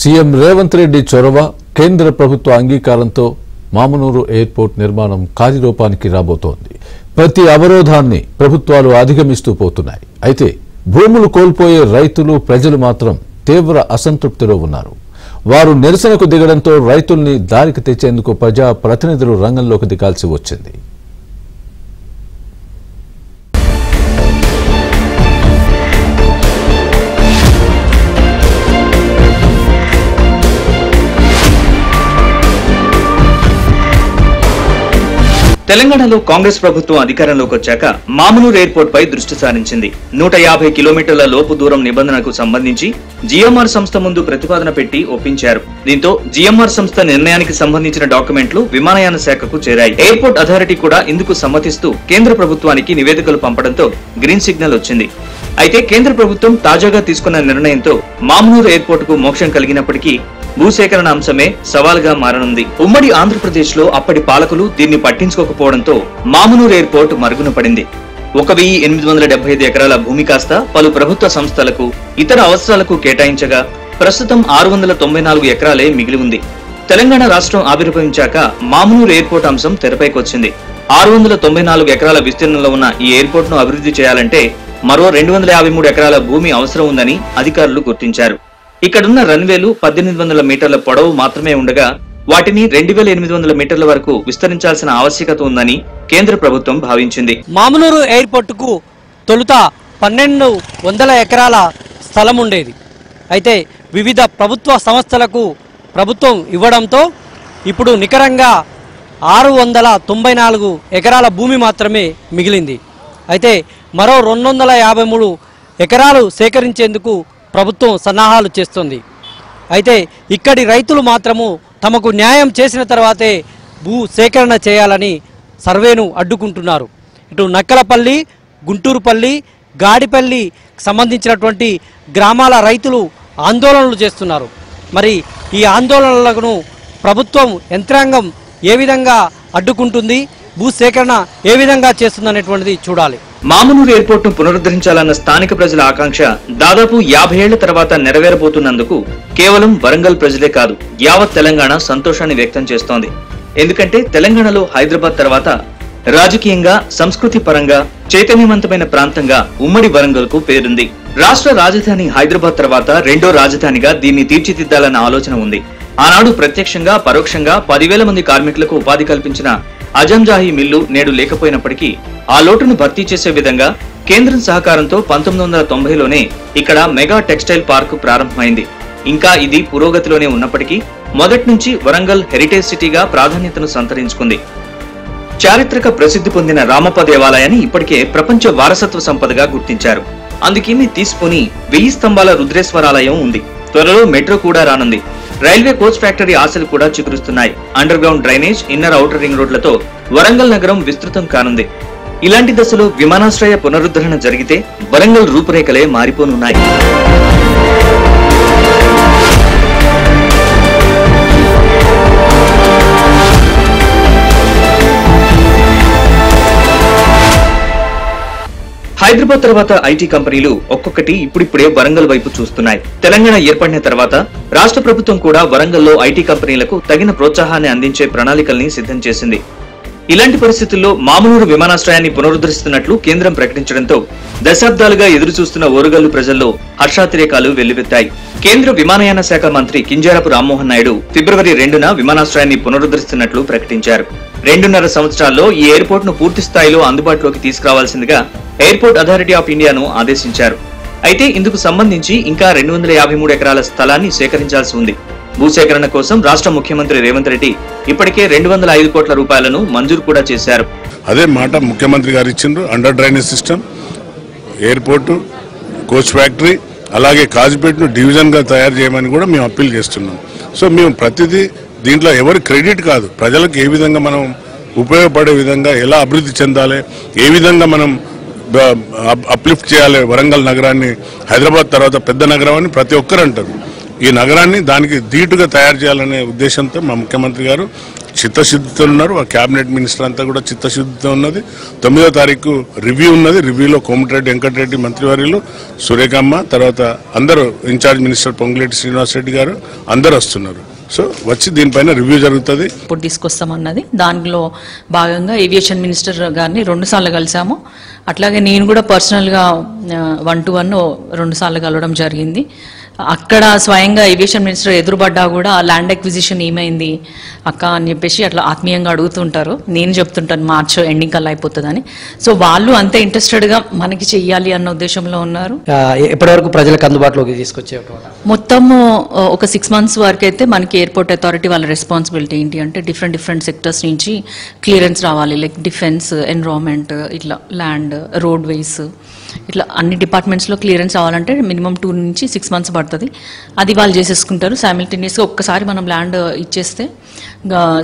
CM Revanth Reddy చొరవ కేంద్ర ప్రభుత్వ అంగీకారంతో మామునూరు ఎయిర్పోర్ట్ నిర్మాణం కార్యరూపానికి రాబోతోంది. ప్రతి అవరోధాన్ని ప్రభుత్వాలు అధిగమిస్తూ పోతున్నాయి. అయితే భూములు కోల్పోయే రైతులు ప్రజలు మాత్రం తీవ్ర అసంతృప్తిలో ఉన్నారు. వారు నిరసనకు దిగడంతో రైతుల్ని దారికి తెచ్చేందుకు ప్రజా ప్రతినిధులు రంగంలోకి దిగాల్సి వచ్చింది. తెలంగాణలో కాంగ్రెస్ ప్రభుత్వం అధికారంలోకి వచ్చాక మామునూరు ఎయిర్పోర్ట్ పై దృష్టి సారించింది. 150 కిలోమీటర్ల లోపు దూరం నిబంధనకు సంబంధించి జిఎంఆర్ సంస్థ ముందు ప్రతిపాదన పెట్టి ఒప్పించారు. దీంతో జిఎంఆర్ సంస్థ నిర్ణయానికి సంబంధించిన డాక్యుమెంట్లు విమానయాన శాఖకు చేరాయి. ఎయిర్పోర్ట్ అథారిటీ కూడా ఇందుకు సమ్మతిస్తూ కేంద్ర ప్రభుత్వానికి నివేదికలు పంపడంతో గ్రీన్ సిగ్నల్ వచ్చింది. అయితే కేంద్ర ప్రభుత్వం తాజాగా తీసుకున్న నిర్ణయంతో మామునూరు ఎయిర్పోర్ట్ కు మోక్షం కలిగినప్పటికీ భూసేకరణ అంశమే సవాలుగా మారనుంది. ఉమ్మడి ఆంధ్రప్రదేశ్ లో అప్పటి పాలకులు దీన్ని పట్టించుకోకపోవడంతో మామునూరు ఎయిర్పోర్ట్ మరుగున పడింది. 1875 ఎకరాల భూమి కాస్త పలు ప్రభుత్వ సంస్థలకు ఇతర అవసరాలకు కేటాయించగా ప్రస్తుతం 694 ఎకరాలే మిగిలి ఉంది. తెలంగాణ రాష్ట్రం ఆవిర్భవించాక మామునూరు ఎయిర్పోర్ట్ అంశం తెరపైకొచ్చింది. 694 ఎకరాల విస్తీర్ణంలో ఉన్న ఈ ఎయిర్పోర్ట్ ను అభివృద్ధి చేయాలంటే మరో 253 ఎకరాల భూమి అవసరం ఉందని అధికారులు గుర్తించారు. ఇక్కడున్న రన్వేలు 1800 మీటర్ల పొడవు మాత్రమే ఉండగా వాటిని 2800 మీటర్ల వరకు విస్తరించాల్సిన ఆవశ్యకత ఉందని కేంద్ర ప్రభుత్వం భావించింది. మామునూరు ఎయిర్పోర్ట్ కు తొలుత 1200 ఎకరాల స్థలం ఉండేది. అయితే వివిధ ప్రభుత్వ సంస్థలకు ప్రభుత్వం ఇవ్వడంతో ఇప్పుడు నికరంగా 694 ఎకరాల భూమి మాత్రమే మిగిలింది. అయితే మరో 253 ఎకరాలు సేకరించేందుకు ప్రభుత్వం సన్నాహాలు చేస్తుంది. అయితే ఇక్కడి రైతులు మాత్రము తమకు న్యాయం చేసిన తర్వాతే భూ సేకరణ చేయాలని సర్వేను అడ్డుకుంటున్నారు. ఇటు నక్కలపల్లి, గుంటూరుపల్లి, గాడిపల్లి సంబంధించినటువంటి గ్రామాల రైతులు ఆందోళనలు చేస్తున్నారు. మరి ఈ ఆందోళనలను ప్రభుత్వం యంత్రాంగం ఏ విధంగా అడ్డుకుంటుంది, భూ సేకరణ ఏ విధంగా చేస్తుందనేటువంటిది చూడాలి. మామునూరు ఎయిర్పోర్ట్ ను పునరుద్ధరించాలన్న స్థానిక ప్రజల ఆకాంక్ష దాదాపు 50 ఏళ్ల తర్వాత నెరవేరబోతున్నందుకు కేవలం వరంగల్ ప్రజలే కాదు, యావత్ తెలంగాణ సంతోషాన్ని వ్యక్తం చేస్తోంది. ఎందుకంటే తెలంగాణలో హైదరాబాద్ తర్వాత రాజకీయంగా, సంస్కృతి పరంగా చైతన్యవంతమైన ప్రాంతంగా ఉమ్మడి వరంగల్ కు పేరుంది. రాష్ట్ర రాజధాని హైదరాబాద్ తర్వాత రెండో రాజధానిగా దీన్ని తీర్చిదిద్దాలన్న ఆలోచన ఉంది. ఆనాడు ప్రత్యక్షంగా, పరోక్షంగా 10,000 మంది కార్మికులకు ఉపాధి కల్పించిన అజంజాహి మిల్లు నేడు లేకపోయినప్పటికీ ఆ లోటును భర్తీ చేసే విధంగా కేంద్రం సహకారంతో 1990లోనే ఇక్కడ మెగా టెక్స్టైల్ పార్క్ ప్రారంభమైంది. ఇంకా ఇది పురోగతిలోనే ఉన్నప్పటికీ మొదటి నుంచి వరంగల్ హెరిటేజ్ సిటీగా ప్రాధాన్యతను సంతరించుకుంది. చారిత్రక ప్రసిద్ధి పొందిన రామప్ప దేవాలయాన్ని ఇప్పటికే ప్రపంచ వారసత్వ సంపదగా గుర్తించారు. అందుకేమీ తీసుకుని 1000 స్తంభాల రుద్రేశ్వరాలయం ఉంది. త్వరలో మెట్రో కూడా రానుంది. రైల్వే కోచ్ ఫ్యాక్టరీ ఆశలు కూడా చిగురుస్తున్నాయి. Under ground drainage, inner outer ring రోడ్లతో వరంగల్ నగరం విస్తృతం కానుంది. ఇలాంటి దశలో విమానాశ్రయ పునరుద్ధరణ జరిగితే వరంగల్ రూపురేఖలే మారిపోనున్నాయి. హైదరాబాద్ తర్వాత ఐటీ కంపెనీలు ఒక్కొక్కటి ఇప్పుడిప్పుడే వరంగల్ వైపు చూస్తున్నాయి. తెలంగాణ ఏర్పడిన తర్వాత రాష్ట్ర ప్రభుత్వం కూడా వరంగల్లో ఐటీ కంపెనీలకు తగిన ప్రోత్సాహాన్ని అందించే ప్రణాళికల్ని సిద్ధం చేసింది. ఇలాంటి పరిస్థితుల్లో మామునూరు విమానాశ్రయాన్ని పునరుద్ధరిస్తున్నట్లు కేంద్రం ప్రకటించడంతో దశాబ్దాలుగా ఎదురుచూస్తున్న ఓరుగల్లు ప్రజల్లో హర్షాతిరేకాలు వెల్లువెత్తాయి. కేంద్ర విమానయాన శాఖ మంత్రి కింజరాపు రామ్మోహన్ నాయుడు ఫిబ్రవరి 2న విమానాశ్రయాన్ని పునరుద్ధరిస్తున్నట్లు ప్రకటించారు. 2.5 సంవత్సరాల్లో ఈ ఎయిర్పోర్ట్ ను పూర్తి స్థాయిలో అందుబాటులోకి తీసుకురావాల్సిందిగా ఎయిర్పోర్ట్ అథారిటీ ఆఫ్ ఇండియాను ఆదేశించారు. అయితే ఇందుకు సంబంధించి ఇంకా 253 ఎకరాల స్థలాన్ని సేకరించాల్సి ఉంది. భూసేకరణ కోసం రాష్ట్ర ముఖ్యమంత్రి రేవంత్ రెడ్డి ఇప్పటికే 205 కోట్ల రూపాయలను మంజూరు కూడా చేశారు. అదే మాట ముఖ్యమంత్రి గారు ఇచ్చిండ్రు. Under drainage system, airport, coach factory, అలాగే కాజ్పేట్ను డివిజన్గా తయారు చేయమని కూడా మేము అప్పీల్ చేస్తున్నాం. సో మేము ప్రతిదీ దీంట్లో ఎవరి క్రెడిట్ కాదు, ప్రజలకు ఏ విధంగా మనం ఉపయోగపడే విధంగా ఎలా అభివృద్ధి చెందాలి, ఏ విధంగా మనం అప్లిఫ్ట్ చేయాలి వరంగల్ నగరాన్ని. హైదరాబాద్ తర్వాత పెద్ద నగరం అని ప్రతి ఒక్కరు అంటారు. ఈ నగరాన్ని దానికి ధీటుగా తయారు చేయాలనే ఉద్దేశంతో మా ముఖ్యమంత్రి గారు చిత్తశుద్ధితో ఉన్నారు. ఆ క్యాబినెట్ మినిస్టర్ అంతా కూడా చిత్తశుద్ధితో ఉన్నది. 9వ తారీఖు రివ్యూ ఉన్నది. రివ్యూలో కోమటిరెడ్డి వెంకటరెడ్డి మంత్రివర్యులు, సురేఖమ్మ, తర్వాత అందరూ ఇన్ఛార్జ్ మినిస్టర్ పొంగులేటి శ్రీనివాసరెడ్డి గారు అందరూ వస్తున్నారు. సో వచ్చి దీనిపైన రివ్యూ జరుగుతుంది. ఇప్పుడు తీసుకొస్తామన్నది దానిలో భాగంగా ఏవియేషన్ మినిస్టర్ గారిని 2 సార్లు కలిసాము. అట్లాగే నేను కూడా పర్సనల్గా 1-to-1 2 సార్లు కలవడం జరిగింది. అక్కడ స్వయంగా ఏవియేషన్ మినిస్టర్ ఎదురుపడ్డా కూడా ల్యాండ్ ఎక్విజిషన్ ఏమైంది అక్క అని చెప్పేసి అట్లా ఆత్మీయంగా అడుగుతుంటారు. నేను చెప్తుంటాను మార్చ్ ఎండింగ్ కల్లా అయిపోతుందని. సో వాళ్ళు అంతే ఇంట్రెస్టెడ్గా మనకి చెయ్యాలి అన్న ఉద్దేశంలో ఉన్నారు. ఎప్పటివరకు ప్రజలకు అందుబాటులోకి తీసుకొచ్చే మొత్తము ఒక 6 months వరకు అయితే మనకి ఎయిర్పోర్ట్ అథారిటీ వాళ్ళ రెస్పాన్సిబిలిటీ ఏంటి అంటే డిఫరెంట్ సెక్టర్స్ నుంచి క్లియరెన్స్ రావాలి. లైక్ డిఫెన్స్, ఎన్విరాన్మెంట్, ఇట్లా ల్యాండ్, రోడ్వేస్, ఇట్లా అన్ని డిపార్ట్మెంట్స్లో క్లియరెన్స్ రావాలంటే మినిమం 2 నుంచి 6 months పడుతుంది. అది వాళ్ళు చేసేసుకుంటారు. సైమిల్టేనియస్గా ఒక్కసారి మనం ల్యాండ్ ఇచ్చేస్తే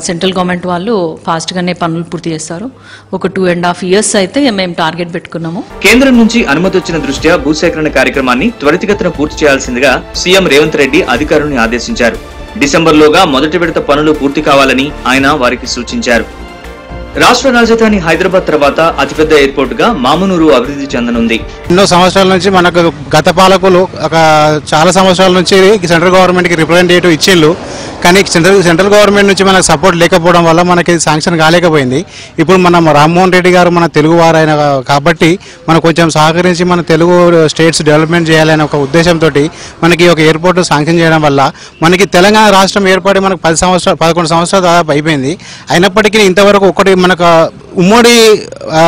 సెంట్రల్ గవర్నమెంట్ వాళ్ళు ఫాస్ట్గానే పనులు పూర్తి చేస్తారు. ఒక 2.5 years అయితే మేము టార్గెట్ పెట్టుకున్నాము. కేంద్రం నుంచి అనుమతి వచ్చిన దృష్ట్యా భూసేకరణ కార్యక్రమాన్ని త్వరితగతిన పూర్తి చేయాల్సిందిగా సీఎం రేవంత్ రెడ్డి అధికారులను ఆదేశించారు. డిసెంబర్లోగా మొదటి విడత పనులు పూర్తి కావాలని ఆయన వారికి సూచించారు. రాష్ట్ర రాజధాని హైదరాబాద్ తర్వాత అతిపెద్ద ఎయిర్పోర్ట్ గా మామునూరు అభివృద్ధి చెందనుంది. ఎన్నో సంవత్సరాల నుంచి మనకు గత పాలకులు చాలా సంవత్సరాల నుంచి సెంట్రల్ గవర్నమెంట్ కి రిప్రజెంటేటివ్ ఇచ్చిండ్రు. కానీ సెంట్రల్ గవర్నమెంట్ నుంచి మనకు సపోర్ట్ లేకపోవడం వల్ల మనకి శాంక్షన్ కాలేకపోయింది. ఇప్పుడు మనం రామ్మోహన్ రెడ్డి గారు మన తెలుగు వారైన కాబట్టి మనం కొంచెం సహకరించి మన తెలుగు స్టేట్స్ డెవలప్మెంట్ చేయాలనే ఒక ఉద్దేశంతో మనకి ఒక ఎయిర్పోర్ట్ శాంక్షన్ చేయడం వల్ల మనకి తెలంగాణ రాష్ట్రం ఏర్పడి మనకు 11 సంవత్సరాలు దాదాపు అయిపోయింది. అయినప్పటికీ ఇంతవరకు ఒకటి మనకు ఉమ్మడి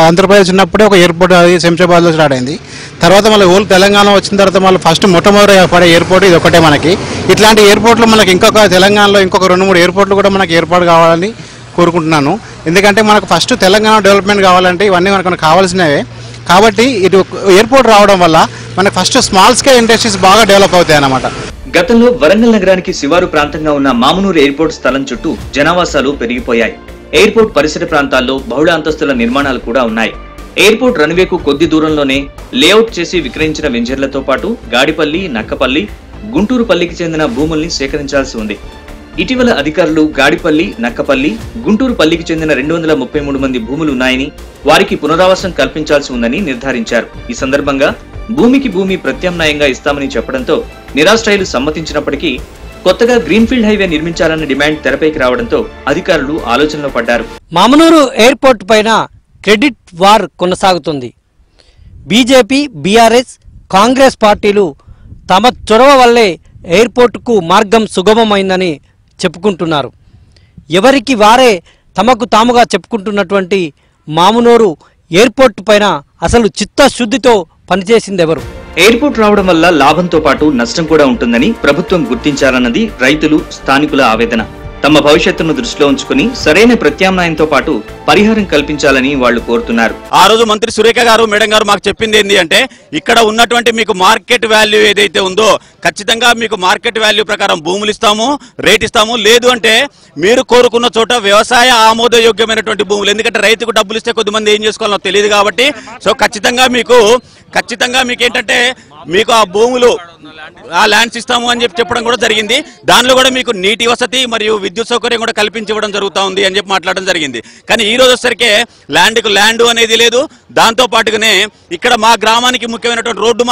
ఆంధ్రప్రదేశ్ ఉన్నప్పుడే ఒక ఎయిర్పోర్ట్ అది శంషాబాద్లో స్టార్ట్ అయింది. తర్వాత మళ్ళీ ఓల్ తెలంగాణ వచ్చిన తర్వాత మళ్ళీ ఫస్ట్ మొట్టమొదటి పడే ఎయిర్పోర్ట్ ఇది ఒకటే మనకి. ఇట్లాంటి ఎయిర్పోర్ట్లు మనకి ఇంకొక తెలంగాణలో ఇంకొక 2-3 ఎయిర్పోర్ట్లు కూడా మనకి ఏర్పాటు కావాలని కోరుకుంటున్నాను. ఎందుకంటే మనకు ఫస్ట్ తెలంగాణ డెవలప్మెంట్ కావాలంటే ఇవన్నీ మనకు కావాల్సినవే. కాబట్టి ఇటు ఎయిర్పోర్ట్ రావడం వల్ల మనకు ఫస్ట్ స్మాల్ స్కేల్ ఇండస్ట్రీస్ బాగా డెవలప్ అవుతాయి అన్నమాట. గతంలో వరంగల్ నగరానికి శివారు ప్రాంతంగా ఉన్న మామునూరు ఎయిర్పోర్ట్ స్థలం చుట్టూ జనావాసాలు పెరిగిపోయాయి. ఎయిర్పోర్ట్ పరిసర ప్రాంతాల్లో బహుళ అంతస్తుల నిర్మాణాలు కూడా ఉన్నాయి. ఎయిర్పోర్ట్ రన్వేకు కొద్ది దూరంలోనే లేఅవుట్ చేసి విక్రయించిన వెంచర్లతో పాటు గాడిపల్లి, నక్కపల్లి, గుంటూరుపల్లికి చెందిన భూముల్ని సేకరించాల్సి ఉంది. ఇటీవల అధికారులు గాడిపల్లి, నక్కపల్లి, గుంటూరుపల్లికి చెందిన 233 మంది భూములు ఉన్నాయని, వారికి పునరావాసం కల్పించాల్సి ఉందని నిర్ధారించారు. ఈ సందర్భంగా భూమికి భూమి ప్రత్యామ్నాయంగా ఇస్తామని చెప్పడంతో నిరాశ్రయులు సమ్మతించినప్పటికీ కొత్తగా గ్రీన్ఫీల్డ్ హైవే నిర్మించాలన్న డిమాండ్ తెరపైకి రావడంతో అధికారులు ఆలోచనలో పడ్డారు. మామునూరు ఎయిర్పోర్ట్ పైన క్రెడిట్ వార్ కొనసాగుతుంది. బీజేపీ, బీఆర్ఎస్, కాంగ్రెస్ పార్టీలు తమ చొరవ వల్లే ఎయిర్పోర్టుకు మార్గం సుగమమైందని చెప్పుకుంటున్నారు. ఎవరికి వారే తమకు తాముగా చెప్పుకుంటున్నటువంటి మామునూరు ఎయిర్పోర్ట్ పైన అసలు చిత్తశుద్ధితో పనిచేసిందెవరు? ఎయిర్పోర్ట్ రావడం వల్ల లాభంతో పాటు నష్టం కూడా ఉంటుందని ప్రభుత్వం గుర్తించాలన్నది రైతులు, స్థానికుల ఆవేదన. తమ భవిష్యత్తును దృష్టిలో ఉంచుకుని సరైన ప్రత్యామ్నాయంతో పాటు పరిహారం కల్పించాలని వాళ్ళు కోరుతున్నారు. ఆ రోజు మంత్రి సురేఖ గారు, మేడం గారు మాకు చెప్పింది ఏంటి అంటే ఇక్కడ ఉన్నటువంటి మీకు మార్కెట్ వాల్యూ ఏదైతే ఉందో ఖచ్చితంగా మీకు మార్కెట్ వాల్యూ ప్రకారం భూములు ఇస్తాము, రేట్ ఇస్తాము. లేదు అంటే మీరు కోరుకున్న చోట వ్యవసాయ ఆమోదయోగ్యమైనటువంటి భూములు, ఎందుకంటే రైతుకు డబ్బులు ఇస్తే కొద్దిమంది ఏం చేసుకోవాలో తెలియదు కాబట్టి సో ఖచ్చితంగా మీకు ఏంటంటే మీకు ఆ భూములు ఆ ల్యాండ్స్ ఇస్తాము అని చెప్పడం కూడా జరిగింది. దానిలో కూడా మీకు నీటి వసతి మరియు విద్యుత్ సౌకర్యం కూడా కల్పించడం జరుగుతూ ఉంది అని చెప్పి మాట్లాడడం జరిగింది. కానీ ఈ రోజు వచ్చేసరికి ల్యాండ్ అనేది లేదు. దాంతో పాటుగానే ఇక్కడ మా గ్రామానికి ముఖ్యమైనటువంటి రోడ్డు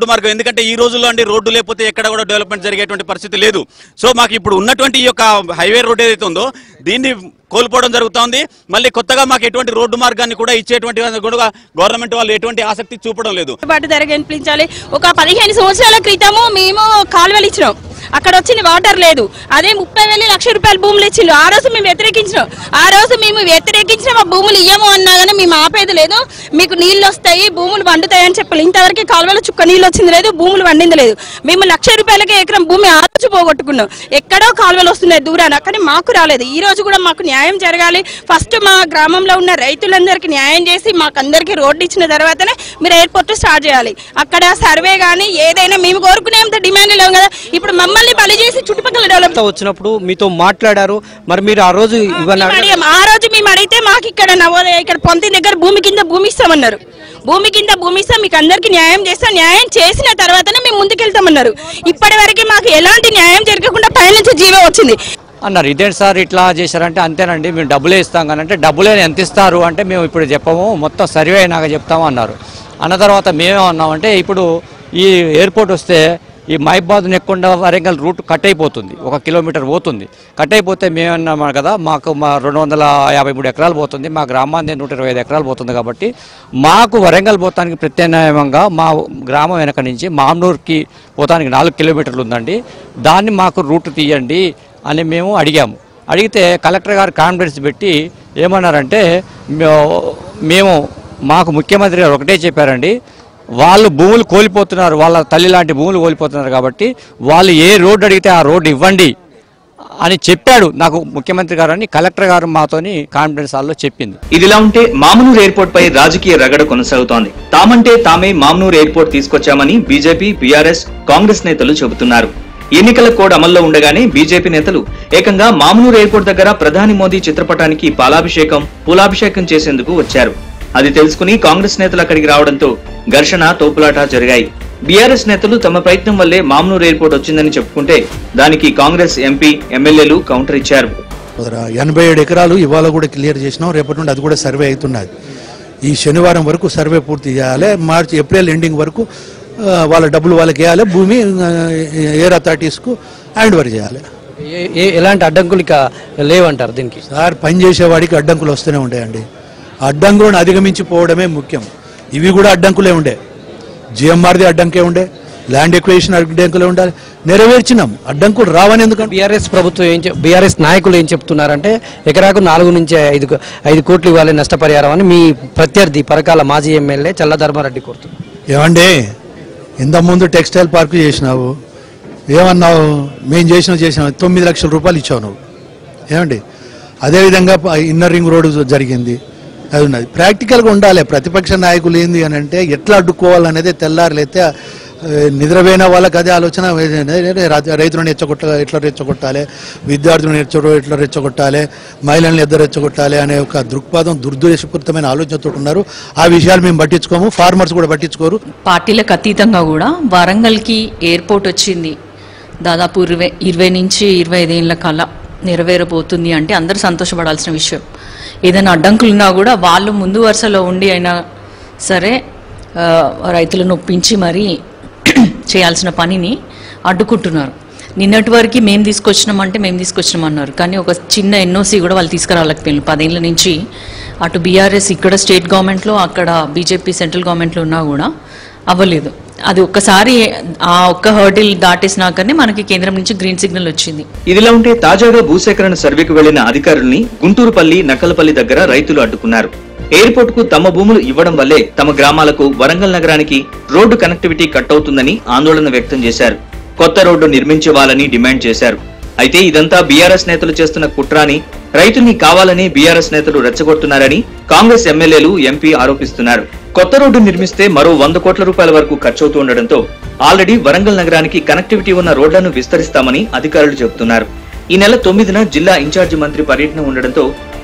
మార్గం ఎందుకంటే ఈ రోజుల్లో అండి రోడ్డు లేకపోతే ఎక్కడ కూడా డెవలప్మెంట్ జరిగేటువంటి పరిస్థితి లేదు. సో మాకు ఇప్పుడు ఉన్నటువంటి ఈ యొక్క హైవే రోడ్ ఏదైతే ఉందో దీన్ని కోల్పోవడం జరుగుతోంది. మళ్ళీ కొత్తగా మాకు ఎటువంటి రోడ్డు మార్గాన్ని కూడా ఇచ్చేటువంటి కూడా గవర్నమెంట్ వాళ్ళు ఎటువంటి ఆసక్తి చూపడం లేదు. ఒక 15 సంవత్సరాల క్రితము మేము కాలువలు ఇచ్చినాం, అక్కడ వచ్చిన వాటర్ లేదు. అదే 30,000 లక్ష రూపాయల భూములు ఇచ్చిండ్రు. ఆ రోజు మేము వ్యతిరేకించిన మా భూములు ఇయ్యము అన్నా కానీ మేము ఆపేది లేదు. మీకు నీళ్లు వస్తాయి, భూములు వండుతాయి అని చెప్పాలి. ఇంతవరకు కాలువలో చుక్క నీళ్ళు వచ్చింది లేదు, భూములు వండింది లేదు. మేము 1,00,000 రూపాయలకి ఎకరం భూమి ఆ రోజు పోగొట్టుకున్నాం. ఎక్కడో కాలువలు వస్తున్నాయి దూరాన, కానీ మాకు రాలేదు. ఈ రోజు కూడా మాకు న్యాయం జరగాలి. ఫస్ట్ మా గ్రామంలో ఉన్న రైతులందరికీ న్యాయం చేసి మాకందరికి రోడ్డు ఇచ్చిన తర్వాతనే మీరు ఎయిర్పోర్ట్ స్టార్ట్ చేయాలి. అక్కడ సర్వే కానీ ఏదైనా మేము కోరుకునేంత డిమాండ్ లేవు కదా. ఇప్పుడు మమ్మల్ని బలి చేసి చుట్టుపక్కల డెవలప్ వచ్చినప్పుడు మీతో మాట్లాడారు, మరి మీరు ఆ రోజు మేము అడిగితే మాకు ఇక్కడ పొంతి దగ్గర భూమి కింద భూమి ఇస్తామన్నారు. భూమి కింద భూమి ఇస్తాం, మీకు అందరికి న్యాయం చేస్తాం, న్యాయం చేసిన తర్వాతనే మేము ముందుకెళ్తామన్నారు. ఇప్పటి వరకు మాకు ఎలాంటి న్యాయం జరగకుండా పైనుంచి జీవో వచ్చింది. అన్నారు. ఇదేంటి సార్ ఇట్లా చేశారంటే, అంతేనండి మేము డబ్బులే ఇస్తాం కానీ అంటే, డబ్బులే ఎంత ఇస్తారు అంటే, మేము ఇప్పుడు చెప్పము, మొత్తం సర్వే అయినాక చెప్తాము అన్నారు. అన్న తర్వాత మేమేమన్నామంటే, ఇప్పుడు ఈ ఎయిర్పోర్ట్ వస్తే ఈ మహబాద్ నెక్కొండ వరంగల్ రూట్ కట్ అయిపోతుంది, 1 కిలోమీటర్ పోతుంది. కట్ అయిపోతే మేమన్నాము కదా, మాకు 253 ఎకరాలు పోతుంది, మా గ్రామాన్ని 125 ఎకరాలు పోతుంది, కాబట్టి మాకు వరంగల్ పోతానికి ప్రత్యామ్నాయంగా మా గ్రామం వెనక నుంచి మామ్నూర్కి పోతానికి 4 కిలోమీటర్లు ఉందండి, దాన్ని మాకు రూట్ తీయండి అని మేము అడిగాము. అడిగితే కలెక్టర్ గారు కాన్ఫరెన్స్ పెట్టి ఏమన్నారంటే, మాకు ముఖ్యమంత్రి గారు ఒకటే చెప్పారండి, వాళ్ళు భూములు కోల్పోతున్నారు, వాళ్ళ తల్లి లాంటి భూములు కోల్పోతున్నారు, కాబట్టి వాళ్ళు ఏ రోడ్డు అడిగితే ఆ రోడ్డు ఇవ్వండి అని చెప్పాడు నాకు ముఖ్యమంత్రి గారు అని కలెక్టర్ గారు మాతోని కాన్ఫరెన్స్ హాల్లో చెప్పింది. ఇదిలా ఉంటే మామునూరు ఎయిర్పోర్ట్ పై రాజకీయ రగడ కొనసాగుతోంది. తామంటే తామే మామునూరు ఎయిర్పోర్ట్ తీసుకొచ్చామని బీజేపీ, బీఆర్ఎస్, కాంగ్రెస్ నేతలు చెబుతున్నారు. ఎన్నికల కోడ్ అమల్లో ఉండగానే బీజేపీ నేతలు ఏకంగా మామునూరు ఎయిర్పోర్ట్ దగ్గర ప్రధాని మోదీ చిత్రపటానికి పాలాభిషేకం, పూలాభిషేకం చేసేందుకు వచ్చారు. అది తెలుసుకుని కాంగ్రెస్ నేతలు అక్కడికి రావడంతో ఘర్షణ, తోపులాట జరిగాయి. బీఆర్ఎస్ నేతలు తమ ప్రయత్నం వల్లే మామునూరు ఎయిర్పోర్ట్ వచ్చిందని చెప్పుకుంటే దానికి కాంగ్రెస్ ఎంపీ, ఎమ్మెల్యేలు కౌంటర్ ఇచ్చారు. 87 ఎకరాలు ఇవాళ కూడా క్లియర్ చేసినాం, రేపటి నుండి అది కూడా సర్వే అవుతున్నది. ఈ శనివారం వరకు సర్వే పూర్తి చేయాలి, ఏప్రిల్ ఎండింగ్ వరకు వాళ్ళ డబ్బులు వాళ్ళకి వేయాలి, భూమి ఎయిర్ అథారిటీస్కు హ్యాండ్ ఓవర్ చేయాలి. ఎలాంటి అడ్డంకులు లేవంటారు దీనికి? సార్, పని చేసేవాడికి అడ్డంకులు వస్తూనే ఉంటాయండి. అడ్డంకులను అధిగమించిపోవడమే ముఖ్యం. ఇవి కూడా అడ్డంకులే ఉండే, జిఎంఆర్ది అడ్డంకే ఉండే, ల్యాండ్ ఎక్వేషన్ అడ్డంకులే ఉండాలి, నెరవేర్చినాం. అడ్డంకులు రావని ఎందుకంటే బీఆర్ఎస్ ప్రభుత్వం బీఆర్ఎస్ నాయకులు ఏం చెప్తున్నారంటే, ఎకరాకు 4 నుంచి 5 కోట్లు ఇవ్వాలి నష్టపరిహారం అని మీ ప్రత్యర్థి పరకాల మాజీ ఎమ్మెల్యే చల్లధర్మారెడ్డి కోరుతున్నారు. ఏమండి, ఇంతకుముందు టెక్స్టైల్ పార్క్ చేసినావు, ఏమన్నావు, మేము చేసినావు 9 లక్షల రూపాయలు ఇచ్చావు నువ్వు. ఏమండి, అదేవిధంగా ఇన్నర్ రింగ్ రోడ్డు జరిగింది, అది ఉన్నది. ప్రాక్టికల్గా ఉండాలి. ప్రతిపక్ష నాయకులు ఏంది అని అంటే, ఎట్లా అడ్డుకోవాలనేది తెల్లారులైతే నిద్రపోయిన వాళ్ళకి అదే ఆలోచన. రైతులను ఎట్లా రెచ్చగొట్టాలి, విద్యార్థులను ఎట్లా రెచ్చగొట్టాలి, మహిళలను ఎద్దరు రెచ్చగొట్టాలి అనే ఒక దృక్పథం, దుర్దేశపూరితమైన ఆలోచనతో ఉన్నారు. ఆ విషయాలు మేము పట్టించుకోము, ఫార్మర్స్ కూడా పట్టించుకోరు. పార్టీలకు అతీతంగా కూడా వరంగల్కి ఎయిర్పోర్ట్ వచ్చింది, దాదాపు 20 నుంచి 25 ఏళ్ళ కళ నెరవేరబోతుంది అంటే అందరూ సంతోషపడాల్సిన విషయం. ఏదైనా అడ్డంకులున్నా కూడా వాళ్ళు ముందు వరుసలో ఉండి అయినా సరే రైతులను ఒప్పించి మరీ చేయాల్సిన పనిని అడ్డుకుంటున్నారు. నిన్నటి వరకు మేము తీసుకొచ్చినామన్నారు, కానీ ఒక చిన్న ఎన్ఓసి కూడా వాళ్ళు తీసుకురాలేకపోయినారు. 10 ఏళ్ళ నుంచి అటు బీఆర్ఎస్ ఇక్కడ స్టేట్ గవర్నమెంట్లో, అక్కడ బీజేపీ సెంట్రల్ గవర్నమెంట్లో ఉన్నా కూడా అవ్వలేదు. అది ఒక్కసారి ఆ ఒక్క హర్డిల్ దాటేసినాకనే మనకి కేంద్రం నుంచి గ్రీన్ సిగ్నల్ వచ్చింది. ఇదిలా ఉంటే తాజాగా భూసేకరణ సర్వేకు వెళ్లిన అధికారుల్ని గుంటూరుపల్లి, నక్కలపల్లి దగ్గర రైతులు అడ్డుకున్నారు. ఎయిర్పోర్ట్ కు తమ భూములు ఇవ్వడం వల్లే తమ గ్రామాలకు, వరంగల్ నగరానికి రోడ్డు కనెక్టివిటీ కట్ అవుతుందని ఆందోళన వ్యక్తం చేశారు. కొత్త రోడ్డు నిర్మించేవాలని డిమాండ్ చేశారు. అయితే ఇదంతా బీఆర్ఎస్ నేతలు చేస్తున్న కుట్రాని, రైతుల్ని కావాలని బీఆర్ఎస్ నేతలు రెచ్చగొడుతున్నారని కాంగ్రెస్ ఎమ్మెల్యేలు, ఎంపీ ఆరోపిస్తున్నారు. కొత్త రోడ్డు నిర్మిస్తే మరో 100 కోట్ల రూపాయల వరకు ఖర్చవుతూ ఉండడంతో ఆల్రెడీ వరంగల్ నగరానికి కనెక్టివిటీ ఉన్న రోడ్లను విస్తరిస్తామని అధికారులు చెబుతున్నారు. ఈ నెల 9న జిల్లా ఇన్ఛార్జి మంత్రి పర్యటన ఉండడంతో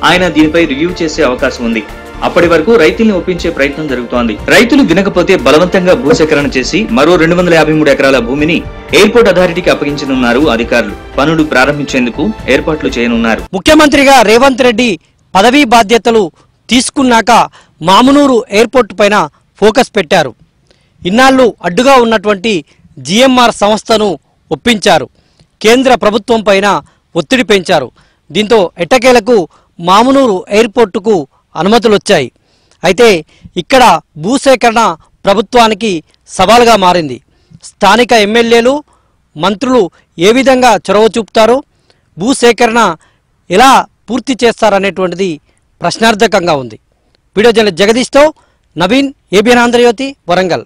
ఆయన దీనిపై రివ్యూ చేసే అవకాశం ఉంది. అప్పటి వరకు రైతుల్ని ఒప్పించే ప్రయత్నం జరుగుతోంది. రైతులు వినకపోతే బలవంతంగా భూసేకరణ చేసి మరో 253 ఎకరాల భూమిని ఎయిర్పోర్ట్ అథారిటీకి అప్పగించనున్నారు అధికారులు. పనులు ప్రారంభించేందుకు ఏర్పాట్లు చేయనున్నారు. ముఖ్యమంత్రిగా రేవంత్ రెడ్డి పదవీ బాధ్యతలు తీసుకున్నాక మామునూరు ఎయిర్పోర్ట్ పైన ఫోకస్ పెట్టారు. ఇన్నాళ్లు అడ్డుగా ఉన్నటువంటి జిఎంఆర్ సంస్థను ఒప్పించారు. కేంద్ర ప్రభుత్వం పైన ఒత్తిడి పెంచారు. దీంతో ఎట్టకేలకు మామునూరు ఎయిర్పోర్టుకు అనుమతులు వచ్చాయి. అయితే ఇక్కడ భూసేకరణ ప్రభుత్వానికి సవాల్గా మారింది. స్థానిక ఎమ్మెల్యేలు, మంత్రులు ఏ విధంగా చొరవ చూపుతారు, భూసేకరణ ఎలా పూర్తి చేస్తారనేటువంటిది ప్రశ్నార్థకంగా ఉంది. వీడియో జర్నలిస్ట్ జగదీష్తో నవీన్, ఏబిఎన్ ఆంధ్రజ్యోతి, వరంగల్.